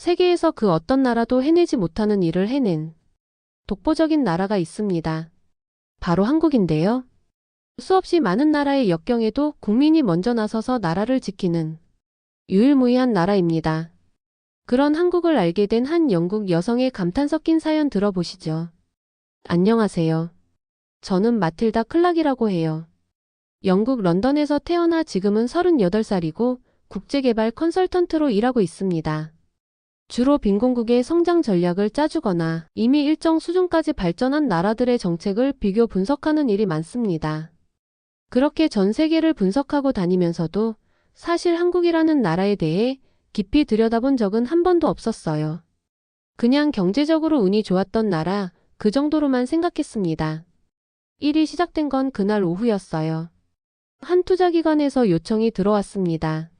세계에서 그 어떤 나라도 해내지 못하는 일을 해낸 독보적인 나라가 있습니다. 바로 한국인데요. 수없이 많은 나라의 역경에도 국민이 먼저 나서서 나라를 지키는 유일무이한 나라입니다. 그런 한국을 알게 된 한 영국 여성의 감탄 섞인 사연 들어보시죠. 안녕하세요. 저는 마틸다 클락이라고 해요. 영국 런던에서 태어나 지금은 38살이고 국제개발 컨설턴트로 일하고 있습니다. 주로 빈곤국의 성장 전략을 짜주거나 이미 일정 수준까지 발전한 나라들의 정책을 비교 분석하는 일이 많습니다. 그렇게 전 세계를 분석하고 다니면서도 사실 한국이라는 나라에 대해 깊이 들여다본 적은 한 번도 없었어요. 그냥 경제적으로 운이 좋았던 나라, 그 정도로만 생각했습니다. 일이 시작된 건 그날 오후였어요. 한 투자기관에서 요청이 들어왔습니다.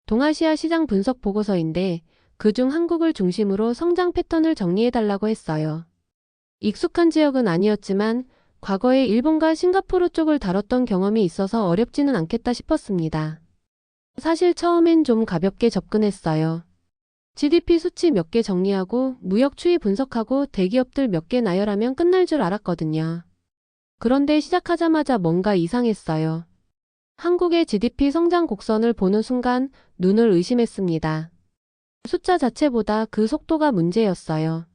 동아시아 시장 분석 보고서인데 그중 한국을 중심으로 성장 패턴을 정리해달라고 했어요. 익숙한 지역은 아니었지만 과거에 일본과 싱가포르 쪽을 다뤘던 경험이 있어서 어렵지는 않겠다 싶었습니다. 사실 처음엔 좀 가볍게 접근했어요. GDP 수치 몇 개 정리하고 무역 추이 분석하고 대기업들 몇 개 나열하면 끝날 줄 알았거든요. 그런데 시작하자마자 뭔가 이상했어요. 한국의 GDP 성장 곡선을 보는 순간 눈을 의심했습니다. 숫자 자체보다 그 속도가 문제였어요.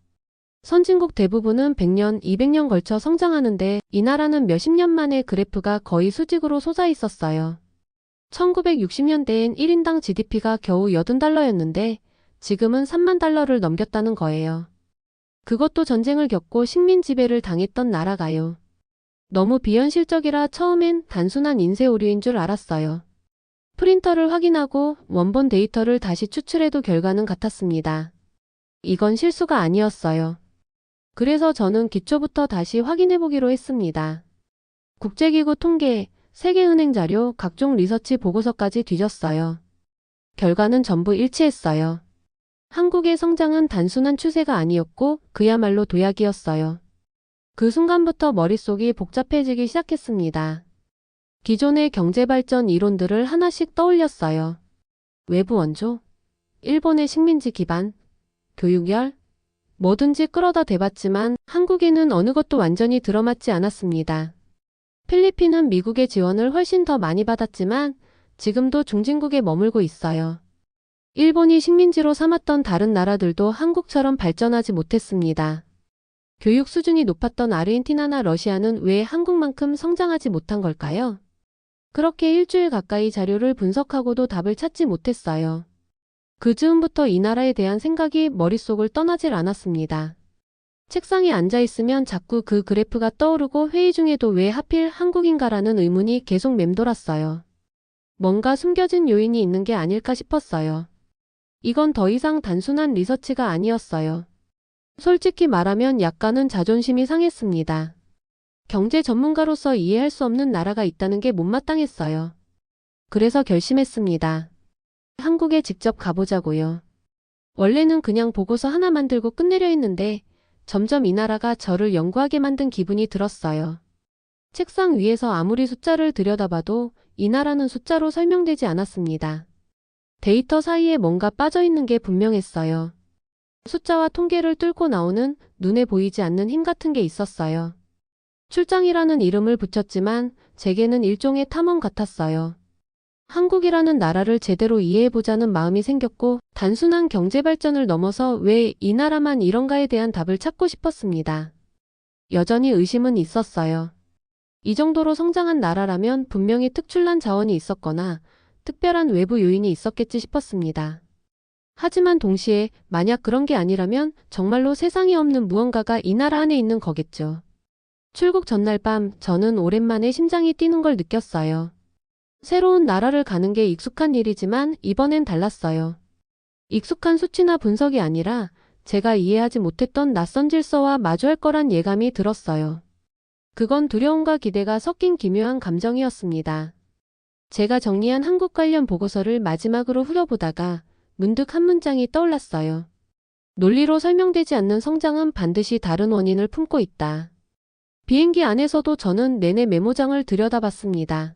선진국 대부분은 100년, 200년 걸쳐 성장하는데 이 나라는 몇십 년 만에 그래프가 거의 수직으로 솟아 있었어요. 1960년대엔 1인당 GDP가 겨우 $80였는데 지금은 3만 달러를 넘겼다는 거예요. 그것도 전쟁을 겪고 식민 지배를 당했던 나라가요. 너무 비현실적이라 처음엔 단순한 인쇄 오류인 줄 알았어요. 프린터를 확인하고 원본 데이터를 다시 추출해도 결과는 같았습니다. 이건 실수가 아니었어요. 그래서 저는 기초부터 다시 확인해보기로 했습니다. 국제기구 통계, 세계은행 자료, 각종 리서치 보고서까지 뒤졌어요. 결과는 전부 일치했어요. 한국의 성장은 단순한 추세가 아니었고 그야말로 도약이었어요. 그 순간부터 머릿속이 복잡해지기 시작했습니다. 기존의 경제발전 이론들을 하나씩 떠올렸어요. 외부 원조, 일본의 식민지 기반, 교육열, 뭐든지 끌어다 대봤지만 한국에는 어느 것도 완전히 들어맞지 않았습니다. 필리핀은 미국의 지원을 훨씬 더 많이 받았지만 지금도 중진국에 머물고 있어요. 일본이 식민지로 삼았던 다른 나라들도 한국처럼 발전하지 못했습니다. 교육 수준이 높았던 아르헨티나나 러시아는 왜 한국만큼 성장하지 못한 걸까요? 그렇게 일주일 가까이 자료를 분석하고도 답을 찾지 못했어요. 그 즈음부터 이 나라에 대한 생각이 머릿속을 떠나질 않았습니다. 책상에 앉아있으면 자꾸 그 그래프가 떠오르고 회의 중에도 왜 하필 한국인가라는 의문이 계속 맴돌았어요. 뭔가 숨겨진 요인이 있는 게 아닐까 싶었어요. 이건 더 이상 단순한 리서치가 아니었어요. 솔직히 말하면 약간은 자존심이 상했습니다. 경제 전문가로서 이해할 수 없는 나라가 있다는 게 못마땅했어요. 그래서 결심했습니다. 한국에 직접 가보자고요. 원래는 그냥 보고서 하나 만들고 끝내려 했는데 점점 이 나라가 저를 연구하게 만든 기분이 들었어요. 책상 위에서 아무리 숫자를 들여다봐도 이 나라는 숫자로 설명되지 않았습니다. 데이터 사이에 뭔가 빠져있는 게 분명했어요. 숫자와 통계를 뚫고 나오는 눈에 보이지 않는 힘 같은 게 있었어요. 출장이라는 이름을 붙였지만 제게는 일종의 탐험 같았어요. 한국이라는 나라를 제대로 이해해보자는 마음이 생겼고 단순한 경제발전을 넘어서 왜 이 나라만 이런가에 대한 답을 찾고 싶었습니다. 여전히 의심은 있었어요. 이 정도로 성장한 나라라면 분명히 특출난 자원이 있었거나 특별한 외부 요인이 있었겠지 싶었습니다. 하지만 동시에 만약 그런 게 아니라면 정말로 세상에 없는 무언가가 이 나라 안에 있는 거겠죠. 출국 전날 밤 저는 오랜만에 심장이 뛰는 걸 느꼈어요. 새로운 나라를 가는 게 익숙한 일이지만 이번엔 달랐어요. 익숙한 수치나 분석이 아니라 제가 이해하지 못했던 낯선 질서와 마주할 거란 예감이 들었어요. 그건 두려움과 기대가 섞인 기묘한 감정이었습니다. 제가 정리한 한국 관련 보고서를 마지막으로 흘려보다가 문득 한 문장이 떠올랐어요. 논리로 설명되지 않는 성장은 반드시 다른 원인을 품고 있다. 비행기 안에서도 저는 내내 메모장을 들여다봤습니다.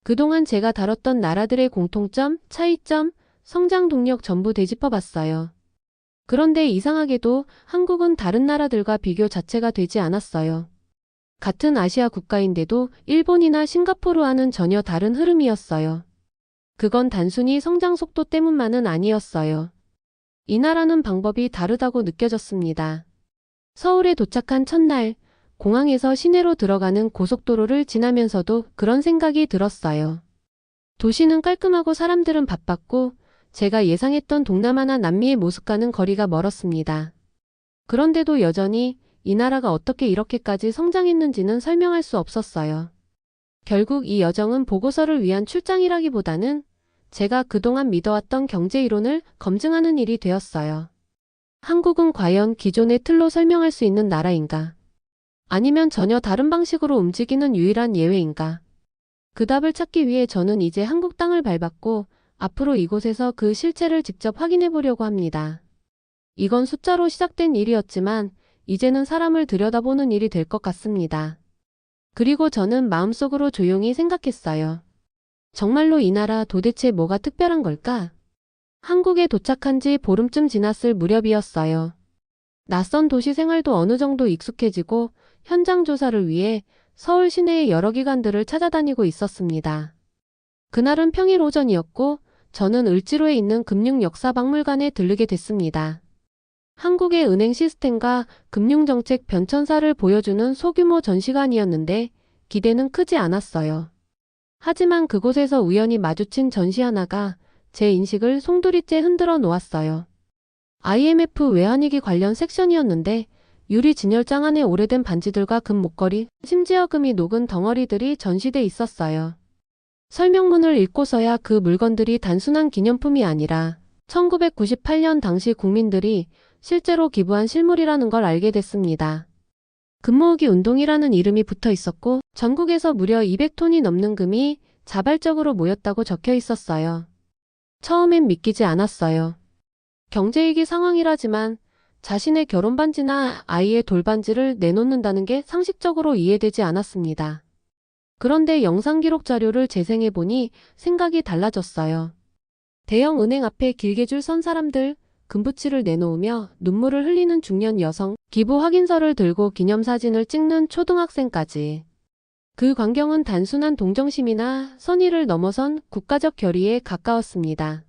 그동안 제가 다뤘던 나라들의 공통점, 차이점, 성장 동력 전부 되짚어봤어요. 그런데 이상하게도 한국은 다른 나라들과 비교 자체가 되지 않았어요. 같은 아시아 국가인데도 일본이나 싱가포르와는 전혀 다른 흐름이었어요. 그건 단순히 성장 속도 때문만은 아니었어요. 이 나라는 방법이 다르다고 느껴졌습니다. 서울에 도착한 첫날, 공항에서 시내로 들어가는 고속도로를 지나면서도 그런 생각이 들었어요. 도시는 깔끔하고 사람들은 바빴고 제가 예상했던 동남아나 남미의 모습과는 거리가 멀었습니다. 그런데도 여전히 이 나라가 어떻게 이렇게까지 성장했는지는 설명할 수 없었어요. 결국 이 여정은 보고서를 위한 출장이라기보다는 제가 그동안 믿어왔던 경제 이론을 검증하는 일이 되었어요. 한국은 과연 기존의 틀로 설명할 수 있는 나라인가? 아니면 전혀 다른 방식으로 움직이는 유일한 예외인가? 그 답을 찾기 위해 저는 이제 한국 땅을 밟았고 앞으로 이곳에서 그 실체를 직접 확인해 보려고 합니다. 이건 숫자로 시작된 일이었지만 이제는 사람을 들여다보는 일이 될 것 같습니다. 그리고 저는 마음속으로 조용히 생각했어요. 정말로 이 나라 도대체 뭐가 특별한 걸까? 한국에 도착한 지 보름쯤 지났을 무렵이었어요. 낯선 도시 생활도 어느 정도 익숙해지고 현장 조사를 위해 서울 시내의 여러 기관들을 찾아다니고 있었습니다. 그날은 평일 오전이었고 저는 을지로에 있는 금융역사박물관에 들르게 됐습니다. 한국의 은행 시스템과 금융정책 변천사를 보여주는 소규모 전시관이었는데 기대는 크지 않았어요. 하지만 그곳에서 우연히 마주친 전시 하나가 제 인식을 송두리째 흔들어 놓았어요. IMF 외환위기 관련 섹션이었는데 유리 진열장 안에 오래된 반지들과 금 목걸이, 심지어 금이 녹은 덩어리들이 전시돼 있었어요. 설명문을 읽고서야 그 물건들이 단순한 기념품이 아니라 1998년 당시 국민들이 실제로 기부한 실물이라는 걸 알게 됐습니다. 금 모으기 운동이라는 이름이 붙어 있었고 전국에서 무려 200톤이 넘는 금이 자발적으로 모였다고 적혀 있었어요. 처음엔 믿기지 않았어요. 경제위기 상황이라지만 자신의 결혼반지나 아이의 돌반지를 내놓는다는 게 상식적으로 이해되지 않았습니다. 그런데 영상기록 자료를 재생해보니 생각이 달라졌어요. 대형 은행 앞에 길게 줄 선 사람들, 금부치를 내놓으며 눈물을 흘리는 중년 여성, 기부 확인서를 들고 기념사진을 찍는 초등학생까지. 그 광경은 단순한 동정심이나 선의를 넘어선 국가적 결의에 가까웠습니다.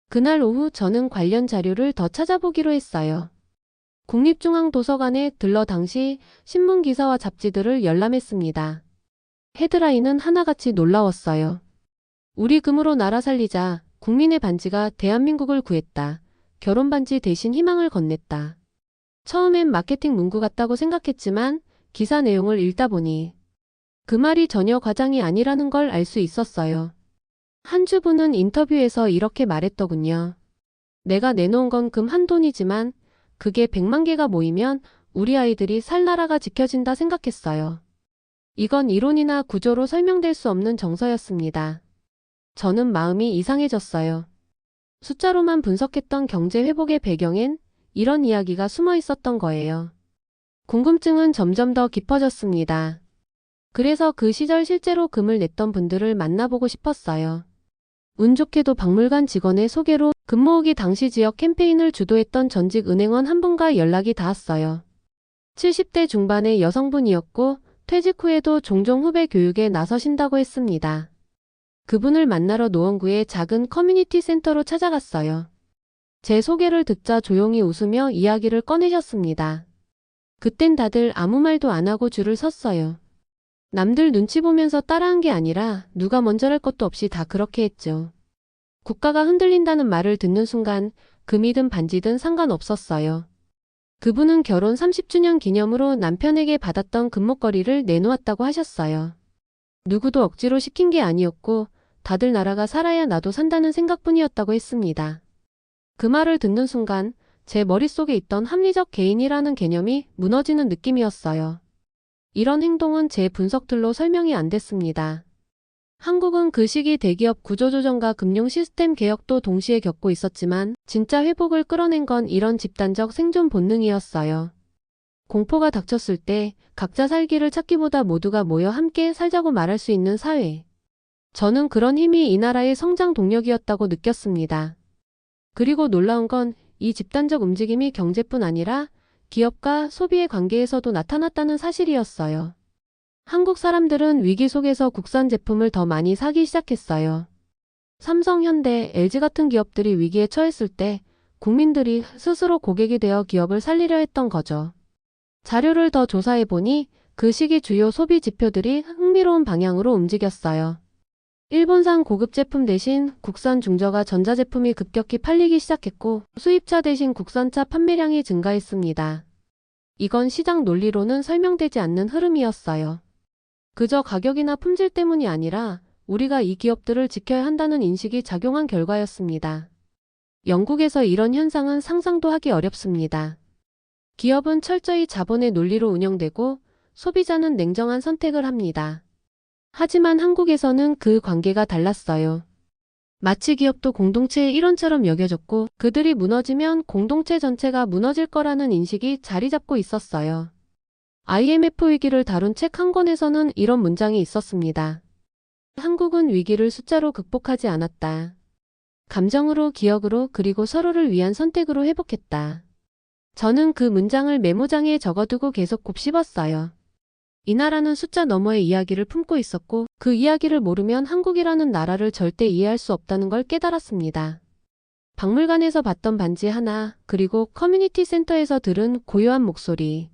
그날 오후 저는 관련 자료를 더 찾아보기로 했어요. 국립중앙도서관에 들러 당시 신문기사와 잡지들을 열람했습니다. 헤드라인은 하나같이 놀라웠어요. 우리 금으로 나라 살리자. 국민의 반지가 대한민국을 구했다. 결혼반지 대신 희망을 건넸다. 처음엔 마케팅 문구 같다고 생각했지만 기사 내용을 읽다 보니 그 말이 전혀 과장이 아니라는 걸 알 수 있었어요. 한 주부는 인터뷰에서 이렇게 말했더군요. 내가 내놓은 건 금 한 돈이지만 그게 100만 개가 모이면 우리 아이들이 살 나라가 지켜진다 생각했어요. 이건 이론이나 구조로 설명될 수 없는 정서였습니다. 저는 마음이 이상해졌어요. 숫자로만 분석했던 경제 회복의 배경엔 이런 이야기가 숨어 있었던 거예요. 궁금증은 점점 더 깊어졌습니다. 그래서 그 시절 실제로 금을 냈던 분들을 만나보고 싶었어요. 운 좋게도 박물관 직원의 소개로 금 모으기 당시 지역 캠페인을 주도했던 전직 은행원 한 분과 연락이 닿았어요. 70대 중반의 여성분이었고 퇴직 후에도 종종 후배 교육에 나서신다고 했습니다. 그분을 만나러 노원구의 작은 커뮤니티 센터로 찾아갔어요. 제 소개를 듣자 조용히 웃으며 이야기를 꺼내셨습니다. 그땐 다들 아무 말도 안 하고 줄을 섰어요. 남들 눈치 보면서 따라한 게 아니라 누가 먼저랄 것도 없이 다 그렇게 했죠. 국가가 흔들린다는 말을 듣는 순간 금이든 반지든 상관없었어요. 그분은 결혼 30주년 기념으로 남편에게 받았던 금목걸이를 내놓았다고 하셨어요. 누구도 억지로 시킨 게 아니었고 다들 나라가 살아야 나도 산다는 생각뿐이었다고 했습니다. 그 말을 듣는 순간 제 머릿속에 있던 합리적 개인이라는 개념이 무너지는 느낌이었어요. 이런 행동은 제 분석들로 설명이 안 됐습니다. 한국은 그 시기 대기업 구조조정과 금융 시스템 개혁도 동시에 겪고 있었지만 진짜 회복을 끌어낸 건 이런 집단적 생존 본능이었어요. 공포가 닥쳤을 때 각자 살기를 찾기보다 모두가 모여 함께 살자고 말할 수 있는 사회. 저는 그런 힘이 이 나라의 성장 동력이었다고 느꼈습니다. 그리고 놀라운 건 이 집단적 움직임이 경제뿐 아니라 기업과 소비의 관계에서도 나타났다는 사실이었어요. 한국 사람들은 위기 속에서 국산 제품을 더 많이 사기 시작했어요. 삼성, 현대, LG 같은 기업들이 위기에 처했을 때 국민들이 스스로 고객이 되어 기업을 살리려 했던 거죠. 자료를 더 조사해보니 그 시기 주요 소비 지표들이 흥미로운 방향으로 움직였어요. 일본산 고급 제품 대신 국산 중저가 전자제품이 급격히 팔리기 시작했고 수입차 대신 국산차 판매량이 증가했습니다. 이건 시장 논리로는 설명되지 않는 흐름이었어요. 그저 가격이나 품질 때문이 아니라 우리가 이 기업들을 지켜야 한다는 인식이 작용한 결과였습니다. 영국에서 이런 현상은 상상도 하기 어렵습니다. 기업은 철저히 자본의 논리로 운영되고 소비자는 냉정한 선택을 합니다. 하지만 한국에서는 그 관계가 달랐어요. 마치 기업도 공동체의 일원처럼 여겨졌고 그들이 무너지면 공동체 전체가 무너질 거라는 인식이 자리 잡고 있었어요. IMF 위기를 다룬 책 한 권에서는 이런 문장이 있었습니다. 한국은 위기를 숫자로 극복하지 않았다. 감정으로, 기억으로, 그리고 서로를 위한 선택으로 회복했다. 저는 그 문장을 메모장에 적어두고 계속 곱씹었어요. 이 나라는 숫자 너머의 이야기를 품고 있었고 그 이야기를 모르면 한국이라는 나라를 절대 이해할 수 없다는 걸 깨달았습니다. 박물관에서 봤던 반지 하나, 그리고 커뮤니티 센터에서 들은 고요한 목소리.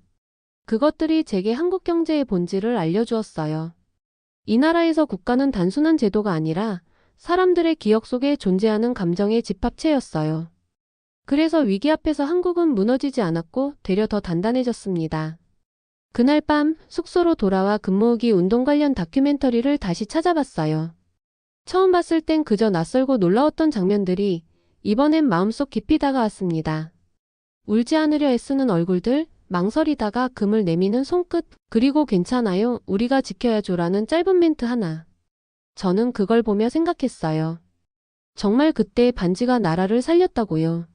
그것들이 제게 한국 경제의 본질을 알려주었어요. 이 나라에서 국가는 단순한 제도가 아니라 사람들의 기억 속에 존재하는 감정의 집합체였어요. 그래서 위기 앞에서 한국은 무너지지 않았고 되려 더 단단해졌습니다. 그날 밤 숙소로 돌아와 금모으기 운동 관련 다큐멘터리를 다시 찾아봤어요. 처음 봤을 땐 그저 낯설고 놀라웠던 장면들이 이번엔 마음속 깊이 다가왔습니다. 울지 않으려 애쓰는 얼굴들, 망설이다가 금을 내미는 손끝, 그리고 괜찮아요, 우리가 지켜야죠라는 짧은 멘트 하나. 저는 그걸 보며 생각했어요. 정말 그때 반지가 나라를 살렸다고요.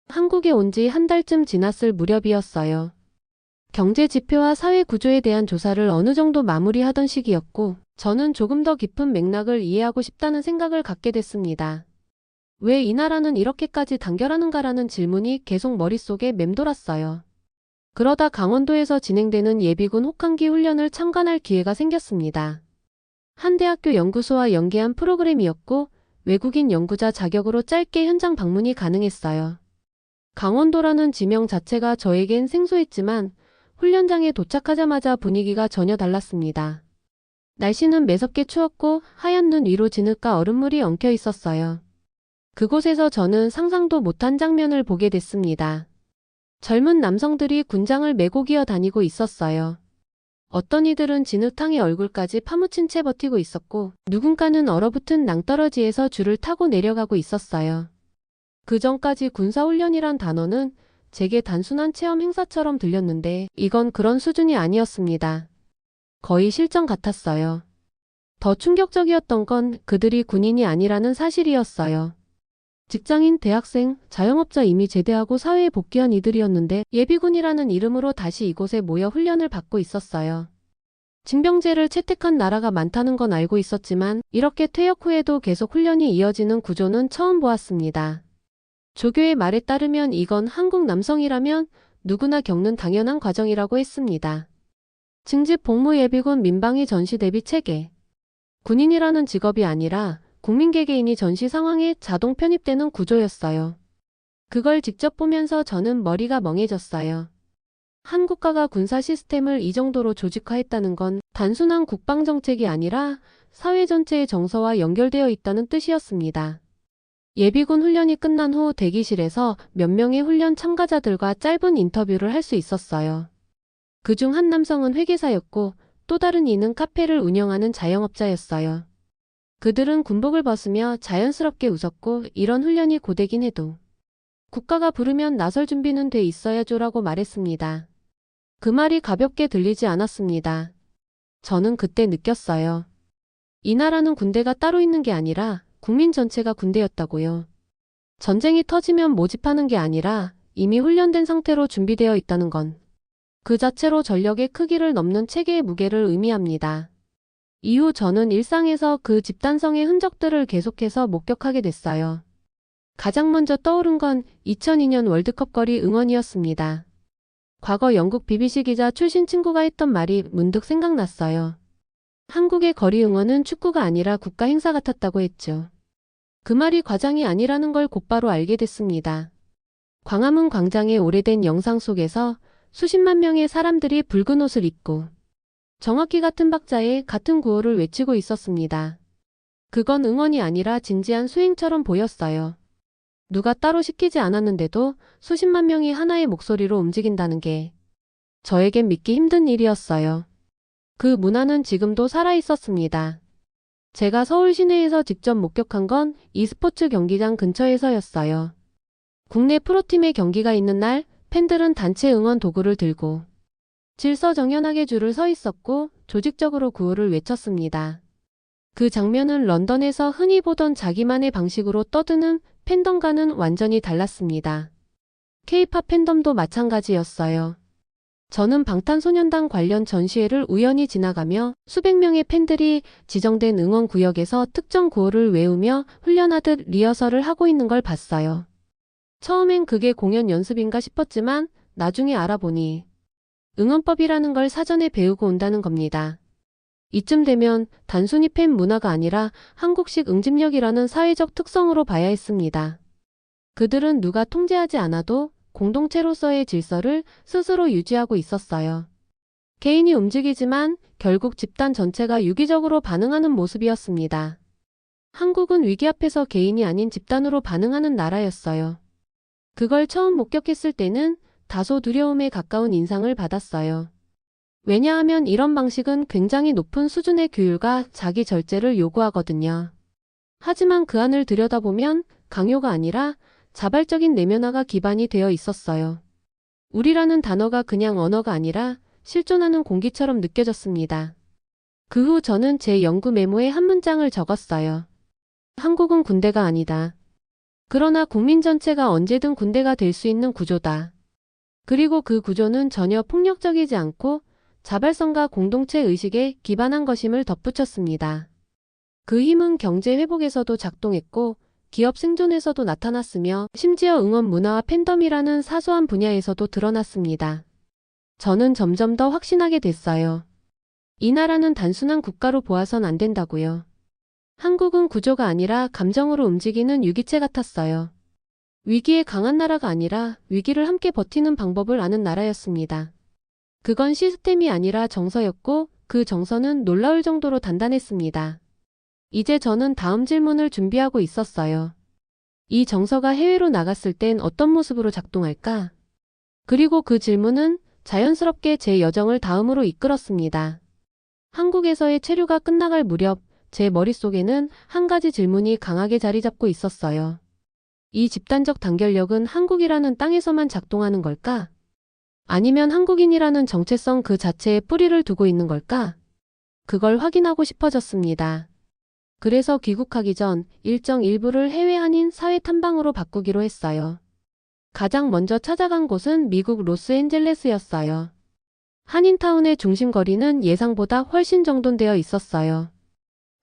한국에 온 지 한 달쯤 지났을 무렵이었어요. 경제 지표와 사회 구조에 대한 조사를 어느 정도 마무리하던 시기였고 저는 조금 더 깊은 맥락을 이해하고 싶다는 생각을 갖게 됐습니다. 왜 이 나라는 이렇게까지 단결하는가라는 질문이 계속 머릿속에 맴돌았어요. 그러다 강원도에서 진행되는 예비군 혹한기 훈련을 참관할 기회가 생겼습니다. 한 대학교 연구소와 연계한 프로그램이었고 외국인 연구자 자격으로 짧게 현장 방문이 가능했어요. 강원도라는 지명 자체가 저에겐 생소했지만 훈련장에 도착하자마자 분위기가 전혀 달랐습니다. 날씨는 매섭게 추웠고 하얀 눈 위로 진흙과 얼음물이 엉켜 있었어요. 그곳에서 저는 상상도 못한 장면을 보게 됐습니다. 젊은 남성들이 군장을 메고 기어 다니고 있었어요. 어떤 이들은 진흙탕에 얼굴까지 파묻힌 채 버티고 있었고 누군가는 얼어붙은 낭떠러지에서 줄을 타고 내려가고 있었어요. 그 전까지 군사훈련이란 단어는 제게 단순한 체험 행사처럼 들렸는데 이건 그런 수준이 아니었습니다. 거의 실전 같았어요. 더 충격적이었던 건 그들이 군인이 아니라는 사실이었어요. 직장인, 대학생, 자영업자 이미 제대하고 사회에 복귀한 이들이었는데 예비군이라는 이름으로 다시 이곳에 모여 훈련을 받고 있었어요. 징병제를 채택한 나라가 많다는 건 알고 있었지만 이렇게 퇴역 후에도 계속 훈련이 이어지는 구조는 처음 보았습니다. 조교의 말에 따르면 이건 한국 남성이라면 누구나 겪는 당연한 과정이라고 했습니다. 징집 복무 예비군 민방위 전시 대비 체계. 군인이라는 직업이 아니라 국민 개개인이 전시 상황에 자동 편입되는 구조였어요. 그걸 직접 보면서 저는 머리가 멍해졌어요. 한 국가가 군사 시스템을 이 정도로 조직화했다는 건 단순한 국방정책이 아니라 사회 전체의 정서와 연결되어 있다는 뜻이었습니다. 예비군 훈련이 끝난 후 대기실에서 몇 명의 훈련 참가자들과 짧은 인터뷰를 할 수 있었어요. 그중 한 남성은 회계사였고 또 다른 이는 카페를 운영하는 자영업자였어요. 그들은 군복을 벗으며 자연스럽게 웃었고 이런 훈련이 고되긴 해도 국가가 부르면 나설 준비는 돼 있어야죠라고 말했습니다. 그 말이 가볍게 들리지 않았습니다. 저는 그때 느꼈어요. 이 나라는 군대가 따로 있는 게 아니라 국민 전체가 군대였다고요. 전쟁이 터지면 모집하는 게 아니라 이미 훈련된 상태로 준비되어 있다는 건 그 자체로 전력의 크기를 넘는 체계의 무게를 의미합니다. 이후 저는 일상에서 그 집단성의 흔적들을 계속해서 목격하게 됐어요. 가장 먼저 떠오른 건 2002년 월드컵 거리 응원이었습니다. 과거 영국 BBC 기자 출신 친구가 했던 말이 문득 생각났어요. 한국의 거리 응원은 축구가 아니라 국가 행사 같았다고 했죠. 그 말이 과장이 아니라는 걸 곧바로 알게 됐습니다. 광화문 광장의 오래된 영상 속에서 수십만 명의 사람들이 붉은 옷을 입고 정확히 같은 박자에 같은 구호를 외치고 있었습니다. 그건 응원이 아니라 진지한 수행처럼 보였어요. 누가 따로 시키지 않았는데도 수십만 명이 하나의 목소리로 움직인다는 게 저에겐 믿기 힘든 일이었어요. 그 문화는 지금도 살아있었습니다. 제가 서울 시내에서 직접 목격한 건 e스포츠 경기장 근처에서였어요. 국내 프로팀의 경기가 있는 날 팬들은 단체 응원 도구를 들고 질서정연하게 줄을 서 있었고 조직적으로 구호를 외쳤습니다. 그 장면은 런던에서 흔히 보던 자기만의 방식으로 떠드는 팬덤과는 완전히 달랐습니다. K-팝 팬덤도 마찬가지였어요. 저는 방탄소년단 관련 전시회를 우연히 지나가며 수백 명의 팬들이 지정된 응원 구역에서 특정 구호를 외우며 훈련하듯 리허설을 하고 있는 걸 봤어요. 처음엔 그게 공연 연습인가 싶었지만 나중에 알아보니 응원법이라는 걸 사전에 배우고 온다는 겁니다. 이쯤 되면 단순히 팬 문화가 아니라 한국식 응집력이라는 사회적 특성으로 봐야 했습니다. 그들은 누가 통제하지 않아도 공동체로서의 질서를 스스로 유지하고 있었어요. 개인이 움직이지만 결국 집단 전체가 유기적으로 반응하는 모습이었습니다. 한국은 위기 앞에서 개인이 아닌 집단으로 반응하는 나라였어요. 그걸 처음 목격했을 때는 다소 두려움에 가까운 인상을 받았어요. 왜냐하면 이런 방식은 굉장히 높은 수준의 규율과 자기 절제를 요구하거든요. 하지만 그 안을 들여다보면 강요가 아니라 자발적인 내면화가 기반이 되어 있었어요. 우리라는 단어가 그냥 언어가 아니라 실존하는 공기처럼 느껴졌습니다. 그 후 저는 제 연구 메모에 한 문장을 적었어요. 한국은 군대가 아니다. 그러나 국민 전체가 언제든 군대가 될 수 있는 구조다. 그리고 그 구조는 전혀 폭력적이지 않고 자발성과 공동체 의식에 기반한 것임을 덧붙였습니다. 그 힘은 경제 회복에서도 작동했고 기업 생존에서도 나타났으며 심지어 응원 문화와 팬덤이라는 사소한 분야에서도 드러났습니다. 저는 점점 더 확신하게 됐어요. 이 나라는 단순한 국가로 보아선 안 된다고요. 한국은 구조가 아니라 감정으로 움직이는 유기체 같았어요. 위기에 강한 나라가 아니라 위기를 함께 버티는 방법을 아는 나라였습니다. 그건 시스템이 아니라 정서였고 그 정서는 놀라울 정도로 단단했습니다. 이제 저는 다음 질문을 준비하고 있었어요. 이 정서가 해외로 나갔을 땐 어떤 모습으로 작동할까? 그리고 그 질문은 자연스럽게 제 여정을 다음으로 이끌었습니다. 한국에서의 체류가 끝나갈 무렵 제 머릿속에는 한 가지 질문이 강하게 자리 잡고 있었어요. 이 집단적 단결력은 한국이라는 땅에서만 작동하는 걸까? 아니면 한국인이라는 정체성 그 자체에 뿌리를 두고 있는 걸까? 그걸 확인하고 싶어졌습니다. 그래서 귀국하기 전 일정 일부를 해외 한인 사회 탐방으로 바꾸기로 했어요. 가장 먼저 찾아간 곳은 미국 로스앤젤레스였어요. 한인타운의 중심 거리는 예상보다 훨씬 정돈되어 있었어요.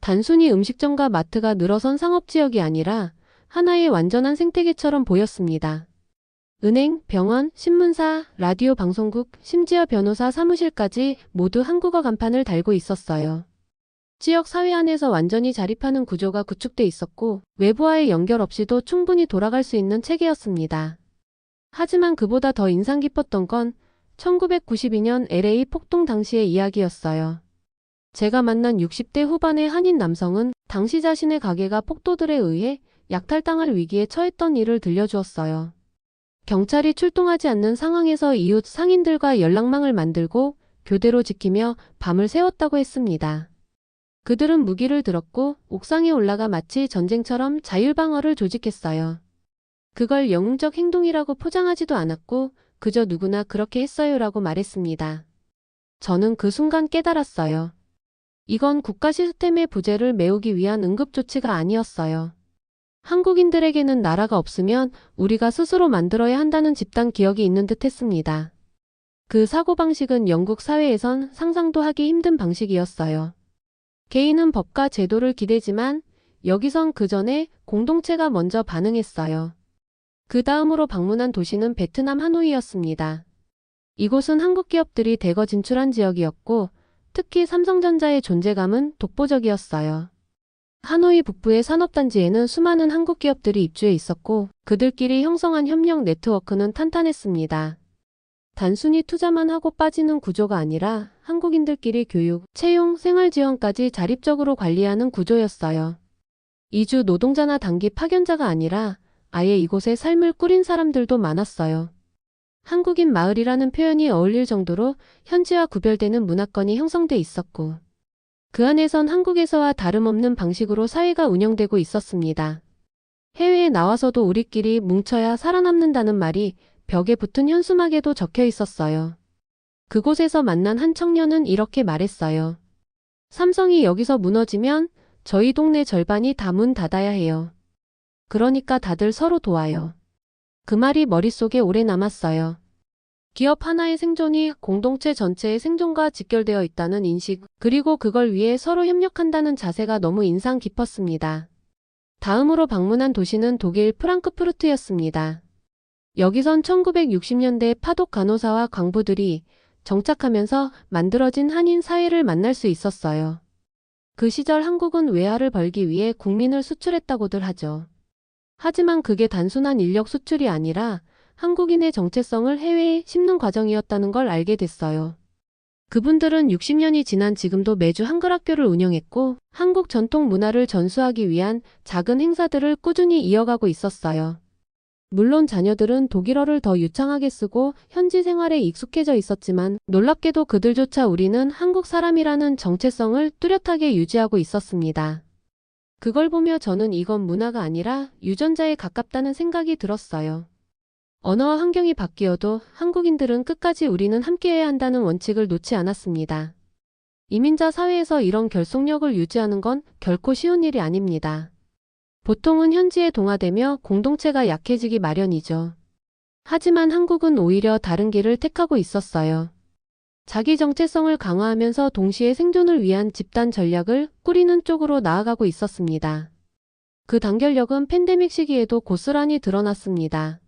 단순히 음식점과 마트가 늘어선 상업지역이 아니라 하나의 완전한 생태계처럼 보였습니다. 은행, 병원, 신문사, 라디오 방송국, 심지어 변호사 사무실까지 모두 한국어 간판을 달고 있었어요. 지역 사회 안에서 완전히 자립하는 구조가 구축돼 있었고 외부와의 연결 없이도 충분히 돌아갈 수 있는 체계였습니다. 하지만 그보다 더 인상 깊었던 건 1992년 LA 폭동 당시의 이야기였어요. 제가 만난 60대 후반의 한인 남성은 당시 자신의 가게가 폭도들에 의해 약탈당할 위기에 처했던 일을 들려주었어요. 경찰이 출동하지 않는 상황에서 이웃 상인들과 연락망을 만들고 교대로 지키며 밤을 새웠다고 했습니다. 그들은 무기를 들었고 옥상에 올라가 마치 전쟁처럼 자율방어를 조직했어요. 그걸 영웅적 행동이라고 포장하지도 않았고 그저 누구나 그렇게 했어요라고 말했습니다. 저는 그 순간 깨달았어요. 이건 국가 시스템의 부재를 메우기 위한 응급조치가 아니었어요. 한국인들에게는 나라가 없으면 우리가 스스로 만들어야 한다는 집단 기억이 있는 듯 했습니다. 그 사고방식은 영국 사회에선 상상도 하기 힘든 방식이었어요. 개인은 법과 제도를 기대지만 여기선 그 전에 공동체가 먼저 반응했어요. 그 다음으로 방문한 도시는 베트남 하노이였습니다. 이곳은 한국 기업들이 대거 진출한 지역이었고 특히 삼성전자의 존재감은 독보적이었어요. 하노이 북부의 산업단지에는 수많은 한국 기업들이 입주해 있었고 그들끼리 형성한 협력 네트워크는 탄탄했습니다. 단순히 투자만 하고 빠지는 구조가 아니라 한국인들끼리 교육, 채용, 생활 지원까지 자립적으로 관리하는 구조였어요. 이주 노동자나 단기 파견자가 아니라 아예 이곳에 삶을 꾸린 사람들도 많았어요. 한국인 마을이라는 표현이 어울릴 정도로 현지와 구별되는 문화권이 형성돼 있었고 그 안에선 한국에서와 다름없는 방식으로 사회가 운영되고 있었습니다. 해외에 나와서도 우리끼리 뭉쳐야 살아남는다는 말이 벽에 붙은 현수막에도 적혀 있었어요. 그곳에서 만난 한 청년은 이렇게 말했어요. 삼성이 여기서 무너지면 저희 동네 절반이 다 문 닫아야 해요. 그러니까 다들 서로 도와요. 그 말이 머릿속에 오래 남았어요. 기업 하나의 생존이 공동체 전체의 생존과 직결되어 있다는 인식, 그리고 그걸 위해 서로 협력한다는 자세가 너무 인상 깊었습니다. 다음으로 방문한 도시는 독일 프랑크푸르트였습니다. 여기선 1960년대 파독 간호사와 광부들이 정착하면서 만들어진 한인 사회를 만날 수 있었어요. 그 시절 한국은 외화를 벌기 위해 국민을 수출했다고들 하죠. 하지만 그게 단순한 인력 수출이 아니라 한국인의 정체성을 해외에 심는 과정이었다는 걸 알게 됐어요. 그분들은 60년이 지난 지금도 매주 한글 학교를 운영했고 한국 전통 문화를 전수하기 위한 작은 행사들을 꾸준히 이어가고 있었어요. 물론 자녀들은 독일어를 더 유창하게 쓰고 현지 생활에 익숙해져 있었지만 놀랍게도 그들조차 우리는 한국 사람이라는 정체성을 뚜렷하게 유지하고 있었습니다. 그걸 보며 저는 이건 문화가 아니라 유전자에 가깝다는 생각이 들었어요. 언어와 환경이 바뀌어도 한국인들은 끝까지 우리는 함께해야 한다는 원칙을 놓지 않았습니다. 이민자 사회에서 이런 결속력을 유지하는 건 결코 쉬운 일이 아닙니다. 보통은 현지에 동화되며 공동체가 약해지기 마련이죠. 하지만 한국은 오히려 다른 길을 택하고 있었어요. 자기 정체성을 강화하면서 동시에 생존을 위한 집단 전략을 꾸리는 쪽으로 나아가고 있었습니다. 그 단결력은 팬데믹 시기에도 고스란히 드러났습니다.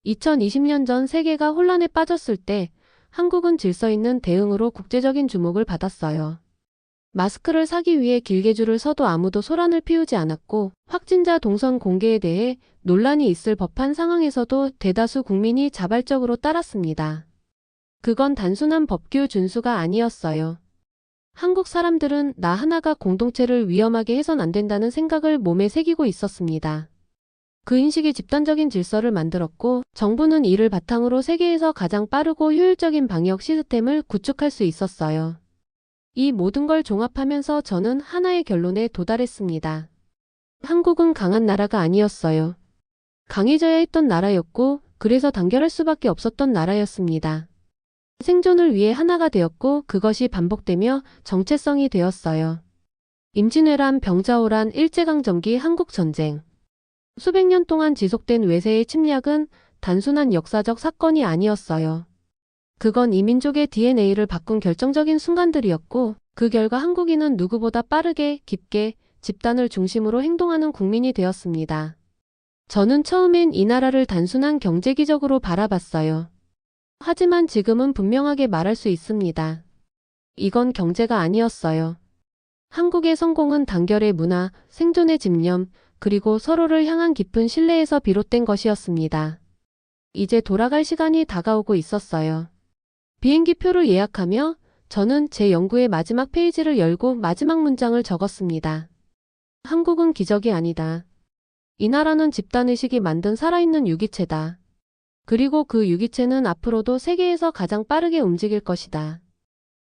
2020년 전 세계가 혼란에 빠졌을 때 한국은 질서 있는 대응으로 국제적인 주목을 받았어요. 마스크를 사기 위해 길게 줄을 서도 아무도 소란을 피우지 않았고 확진자 동선 공개에 대해 논란이 있을 법한 상황에서도 대다수 국민이 자발적으로 따랐습니다. 그건 단순한 법규 준수가 아니었어요. 한국 사람들은 나 하나가 공동체를 위험하게 해선 안 된다는 생각을 몸에 새기고 있었습니다. 그 인식이 집단적인 질서를 만들었고 정부는 이를 바탕으로 세계에서 가장 빠르고 효율적인 방역 시스템을 구축할 수 있었어요. 이 모든 걸 종합하면서 저는 하나의 결론에 도달했습니다. 한국은 강한 나라가 아니었어요. 강해져야 했던 나라였고 그래서 단결할 수밖에 없었던 나라였습니다. 생존을 위해 하나가 되었고 그것이 반복되며 정체성이 되었어요. 임진왜란, 병자호란, 일제강점기, 한국전쟁. 수백 년 동안 지속된 외세의 침략은 단순한 역사적 사건이 아니었어요. 그건 이 민족의 DNA를 바꾼 결정적인 순간들이었고 그 결과 한국인은 누구보다 빠르게, 깊게 집단을 중심으로 행동하는 국민이 되었습니다. 저는 처음엔 이 나라를 단순한 경제기적으로 바라봤어요. 하지만 지금은 분명하게 말할 수 있습니다. 이건 경제가 아니었어요. 한국의 성공은 단결의 문화, 생존의 집념, 그리고 서로를 향한 깊은 신뢰에서 비롯된 것이었습니다. 이제 돌아갈 시간이 다가오고 있었어요. 비행기 표를 예약하며 저는 제 연구의 마지막 페이지를 열고 마지막 문장을 적었습니다. 한국은 기적이 아니다. 이 나라는 집단의식이 만든 살아있는 유기체다. 그리고 그 유기체는 앞으로도 세계에서 가장 빠르게 움직일 것이다.